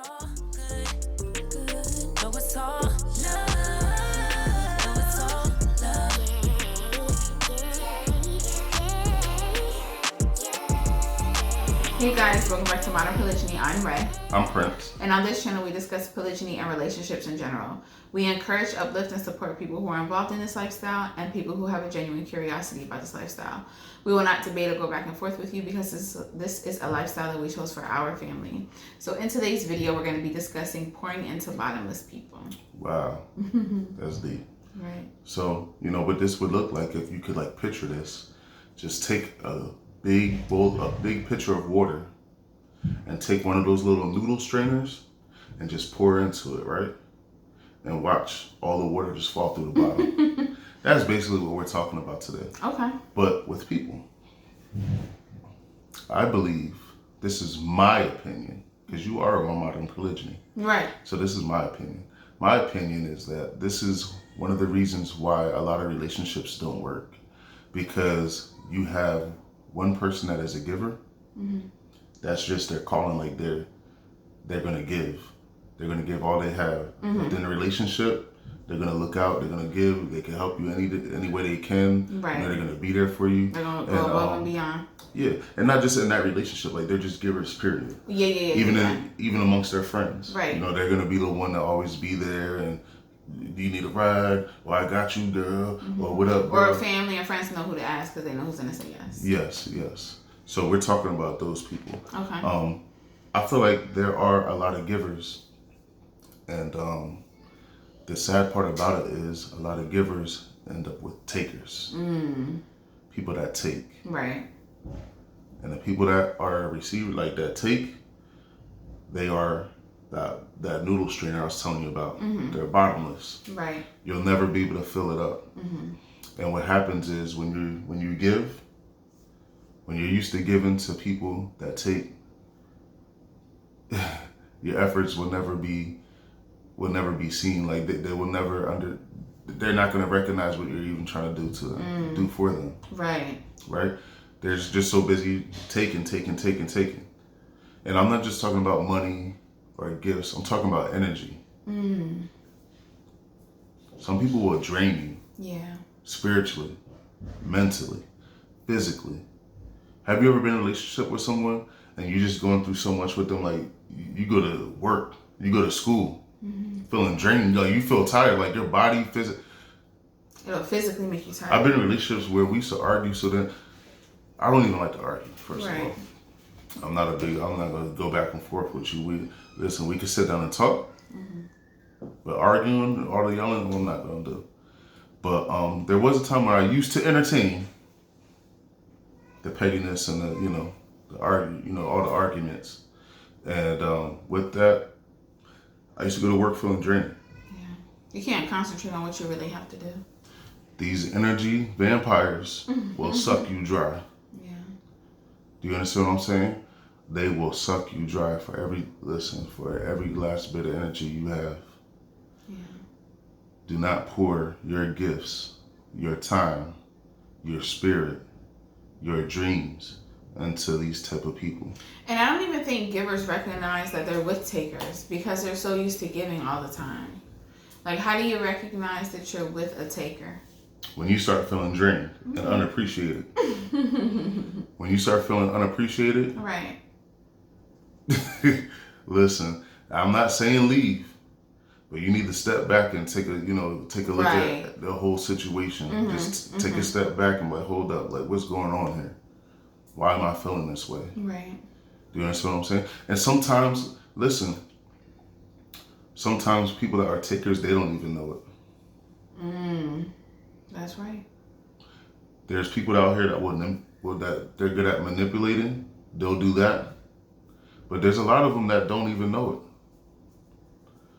all good, good. No, it's all love. No, it's all love. Hey guys, welcome back to Modern Polygyny. I'm Ray. I'm Prince. And on this channel, we discuss polygyny and relationships in general. We encourage, uplift, and support people who are involved in this lifestyle and people who have a genuine curiosity about this lifestyle. We will not debate or go back and forth with you because this is a lifestyle that we chose for our family. So in today's video, we're going to be discussing pouring into bottomless people. Wow, that's deep. Right. So, what this would look like if you could picture this, just take a big bowl, a big pitcher of water, and take one of those little noodle strainers and just pour into it, right? And watch all the water just fall through the bottom. That's basically what we're talking about today. Okay. But with people, I believe, this is my opinion, because you are on Modern Polygyny. Right. So this is my opinion. My opinion is that this is one of the reasons why a lot of relationships don't work, because you have one person that is a giver. Mm-hmm. That's just their calling. They're gonna give. They're gonna give all they have. Mm-hmm. Within a relationship, they're gonna look out. They're gonna give. They can help you any way they can. Right. They're gonna be there for you. They're gonna go above and beyond. Yeah, and not just in that relationship. They're just givers. Period. Yeah. Even amongst their friends. Right. They're gonna be the one to always be there and. Do you need a ride? Well, I got you, girl. Mm-hmm. Or what up, girl? Or family and friends know who to ask because they know who's going to say yes. Yes. So we're talking about those people. Okay. I feel like there are a lot of givers. And the sad part about it is a lot of givers end up with takers. People that take. Right. And the people that are a receiver, that take, they are... That noodle strainer I was telling you about, they're bottomless. Right. You'll never be able to fill it up. And what happens is when you give, when you're used to giving to people that take, your efforts will never be seen. They will never they're not going to recognize what you're even trying to do to them, do for them. Right. Right. They're just so busy taking. And I'm not just talking about money or gifts. I'm talking about energy. Some people will drain you. Yeah. Spiritually, mentally, physically. Have you ever been in a relationship with someone and you're just going through so much with them? You go to work, you go to school, feeling drained. You feel tired. Your body, it'll physically make you tired. I've been in relationships where we used to argue. So then, I don't even like to argue. First of all. I'm not going to go back and forth with you. We can sit down and talk. But arguing, all the yelling, I'm not going to do. But there was a time when I used to entertain the pettiness and all the arguments. And with that, I used to go to work feeling drained. Yeah. You can't concentrate on what you really have to do. These energy vampires will suck you dry. Do you understand what I'm saying? They will suck you dry for every last bit of energy you have. Yeah. Do not pour your gifts, your time, your spirit, your dreams into these type of people. And I don't even think givers recognize that they're with takers because they're so used to giving all the time. How do you recognize that you're with a taker? When you start feeling drained and unappreciated. When you start feeling unappreciated. Right. Listen, I'm not saying leave, but you need to step back and take a look at the whole situation. Just take a step back and hold up, what's going on here? Why am I feeling this way? Right. Do you understand what I'm saying? And sometimes people that are takers, they don't even know it. That's right. There's people out here that they're good at manipulating. They'll do that. But there's a lot of them that don't even know it.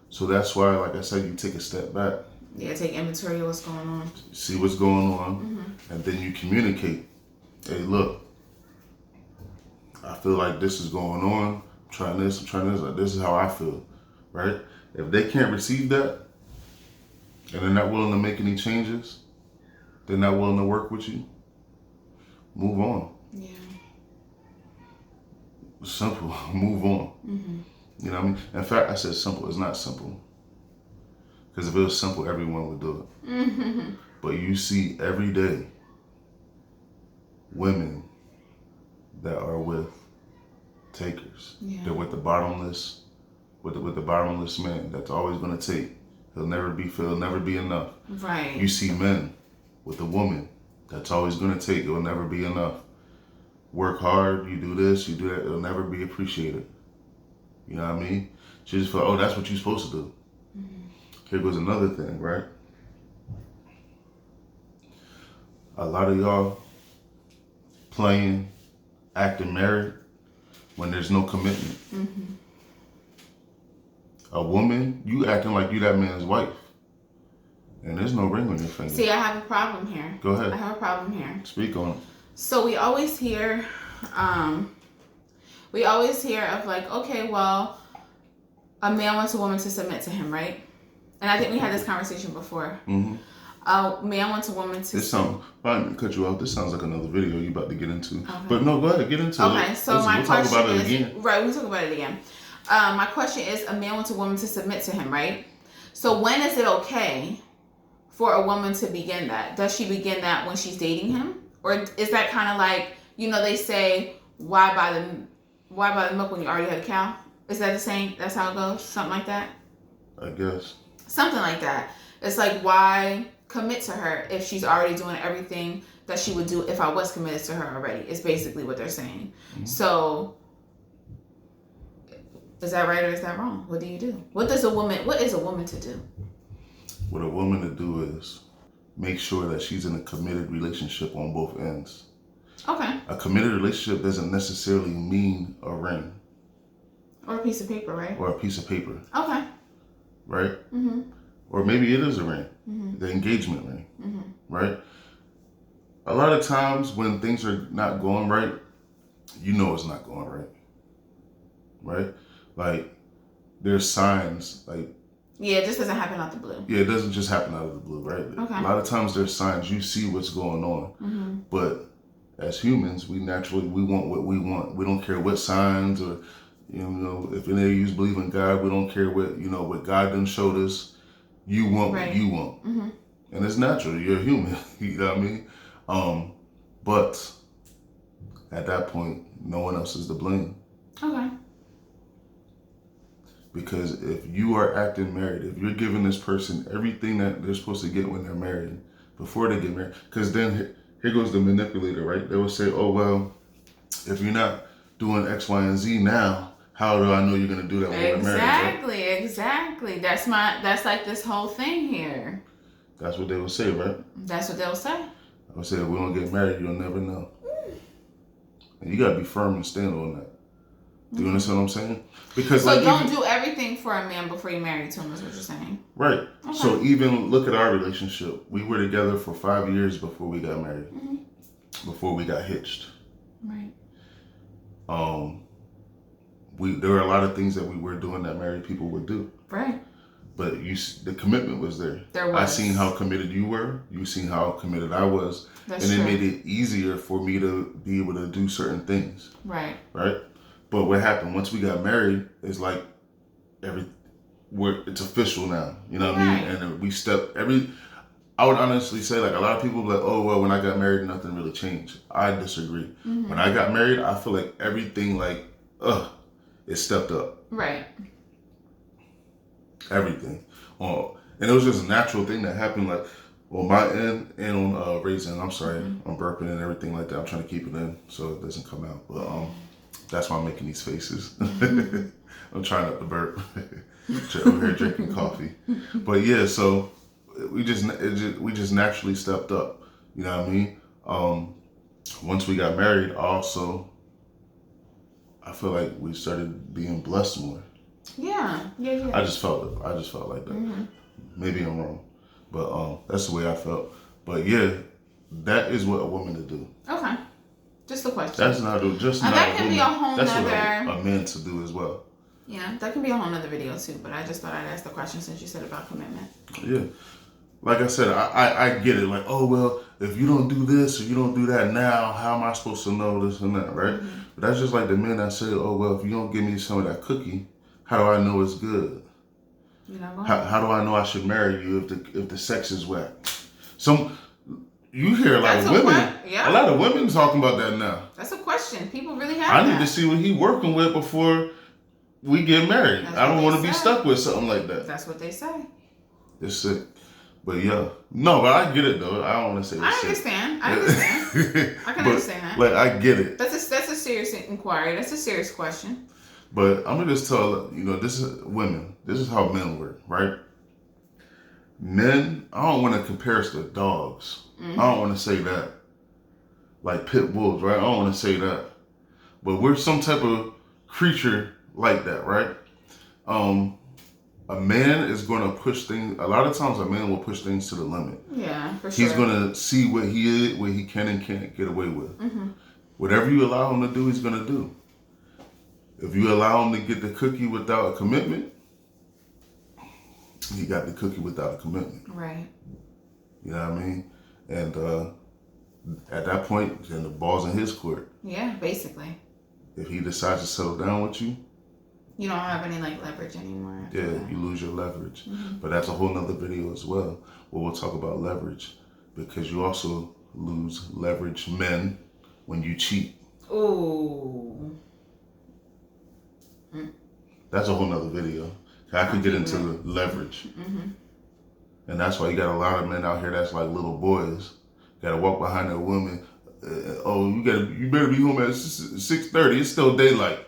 So that's why, like I said, you take a step back. Yeah, take inventory of what's going on. See what's going on. And then you communicate. Hey, look, I feel like this is going on. I'm trying this. This is how I feel. Right? If they can't receive that, and they're not willing to make any changes, they're not willing to work with you, move on. Yeah. Simple. Move on. You know what I mean? In fact, I said simple. It's not simple. Because if it was simple, everyone would do it. Mm-hmm. But you see every day women that are with takers. Yeah. They're with the bottomless, with the bottomless man that's always going to take. He'll never be enough. Right. You see men with a woman that's always going to take. It'll never be enough. Work hard, you do this, you do that. It'll never be appreciated. You know what I mean? She just felt, oh, that's what you're supposed to do. Mm-hmm. Here goes another thing, right? A lot of y'all playing, acting married when there's no commitment. Mm-hmm. A woman, you acting like you that man's wife. And there's no ring on your finger. See, I have a problem here. Go ahead. I have a problem here. Speak on it. So we always hear of like, okay, well, a man wants a woman to submit to him, right? And I think we had this conversation before. Mm-hmm. A man wants a woman to... I didn't cut you off. This sounds like another video you about to get into. Okay. But no, go ahead, get into it. Okay, so Listen, my question talk about is... it again. Right, we'll talk about it again. My question is, a man wants a woman to submit to him, right? So when is it okay for a woman to begin that? Does she begin that when she's dating him? Or is that kind of like, they say, why buy the milk when you already had a cow? Is that the same? That's how it goes? Something like that? I guess. Something like that. It's like, why commit to her if she's already doing everything that she would do if I was committed to her already? Is basically what they're saying. Mm-hmm. So, is that right or is that wrong? What do you do? What is a woman to do? What a woman to do is make sure that she's in a committed relationship on both ends. Okay. A committed relationship doesn't necessarily mean a ring. Or a piece of paper, right? Or a piece of paper. Okay. Right? Mm-hmm. Or maybe it is a ring. Mm-hmm. The engagement ring. Mm-hmm. Right? A lot of times when things are not going right, you know it's not going right. Right? Like, there's signs, like... Yeah, it just doesn't happen out the blue. Yeah, it doesn't just happen out of the blue, right? Okay. A lot of times there's signs, you see what's going on. Mm-hmm. But as humans, we want what we want. We don't care what signs or, if any of you believe in God, we don't care what God done showed us. You want what you want. Mm-hmm. And it's natural. You're a human. You know what I mean? But at that point, no one else is to blame. Okay. Because if you are acting married, if you're giving this person everything that they're supposed to get when they're married, before they get married, because then here goes the manipulator, right? They will say, oh, well, if you're not doing X, Y, and Z now, how do I know you're going to do that when we're married? Right? Exactly. That's like this whole thing here. That's what they will say, right? That's what they'll say. I would say, if we don't get married, you'll never know. And you got to be firm and stand on that. Do you understand what I'm saying? Because so don't do everything for a man before you marry to him, is what you're saying. Right. Okay. So even look at our relationship. We were together for 5 years before we got married. Mm-hmm. Before we got hitched. Right. There were a lot of things that we were doing that married people would do. Right. But the commitment was there. There was. I seen how committed you were. You seen how committed I was. That's and true. It made it easier for me to be able to do certain things. Right. Right? But what happened once we got married is like it's official now. You know what I mean? And I would honestly say, like, a lot of people be like, oh, well, when I got married, nothing really changed. I disagree. Mm-hmm. When I got married, I feel like everything, it stepped up. Right. Everything. And it was just a natural thing that happened, like, on my end and on Ray's end. I'm sorry, I'm burping and everything like that. I'm trying to keep it in so it doesn't come out. But that's why I'm making these faces. I'm trying not to burp. Over here drinking coffee. But yeah, so we just naturally stepped up. You know what I mean? Once we got married, also, I feel like we started being blessed more. Yeah. I just felt it. I just felt like that. Mm-hmm. Maybe I'm wrong, but that's the way I felt. But yeah, that is what a woman to do. Okay. Just a question. That's not just not. That can be a whole That's nother. What a man to do as well. Yeah, that can be a whole nother video too. But I just thought I'd ask the question since you said about commitment. Yeah, like I said, I get it. Like, oh well, if you don't do this or you don't do that now, how am I supposed to know this and that, right? Mm-hmm. But that's just like the men that say, oh well, if you don't give me some of that cookie, How do I know it's good? You're not going How do I know I should marry you if the sex is whack? You hear a lot of women. A lot of women talking about that now. That's a question. People really have I need to see what he working with before we get married. I don't want to be stuck with something like that. That's what they say. It's sick. But yeah. No, but I get it though. I don't want to say it's sick. I understand. I can understand that. Like, I get it. That's a serious inquiry. That's a serious question. But I'm going to just tell, this is women. This is how men work, right? Men, I don't want to compare us to dogs. I don't want to say that. Like pit bulls, right? I don't want to say that. But we're some type of creature like that, right? A man is going to push things. A lot of times a man will push things to the limit. Yeah, for sure. He's going to see what he can and can't get away with. Whatever you allow him to do, he's going to do. If you allow him to get the cookie without a commitment, he got the cookie without a commitment. Right. You know what I mean? And at that point, then the ball's in his court. Yeah, basically. If he decides to settle down with you, you don't have any leverage anymore. Yeah, you lose your leverage. But that's a whole nother video as well, where we'll talk about leverage, because you also lose leverage men when you cheat. Ooh. That's a whole nother video. I could get into the leverage. And that's why you got a lot of men out here that's like little boys. Got to walk behind their woman. You better be home at 6:30. It's still daylight.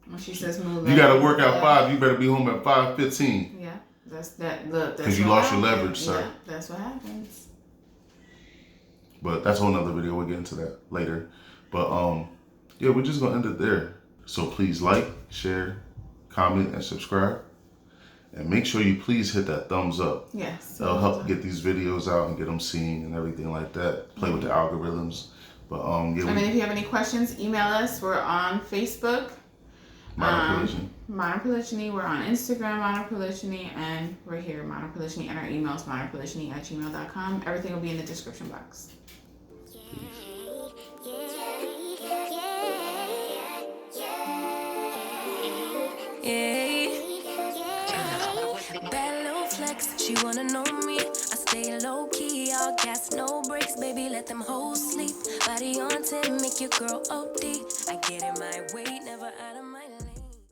When she says move, you got to work out 5. You better be home at 5:15. Yeah, that's that. Look, because you lost your leverage, sir. Yeah, that's what happens. But that's a whole nother video. We'll get into that later. But yeah, we're just gonna end it there. So please like, share, comment, and subscribe. And make sure you please hit that thumbs up. Yes. That'll help get these videos out and get them seen and everything like that. Play with the algorithms. But yeah. If you have any questions, email us. We're on Facebook. Modern Polygyny. We're on Instagram, Modern Polygyny, and we're here, Modern Polygyny, and our email is modernpolygyny@gmail.com. Everything will be in the description box. Bad little flex, she wanna know me. I stay low key, all gas, no brakes, baby. Let them hoes sleep. Body on 10, make your girl OD. I get in my way, never out of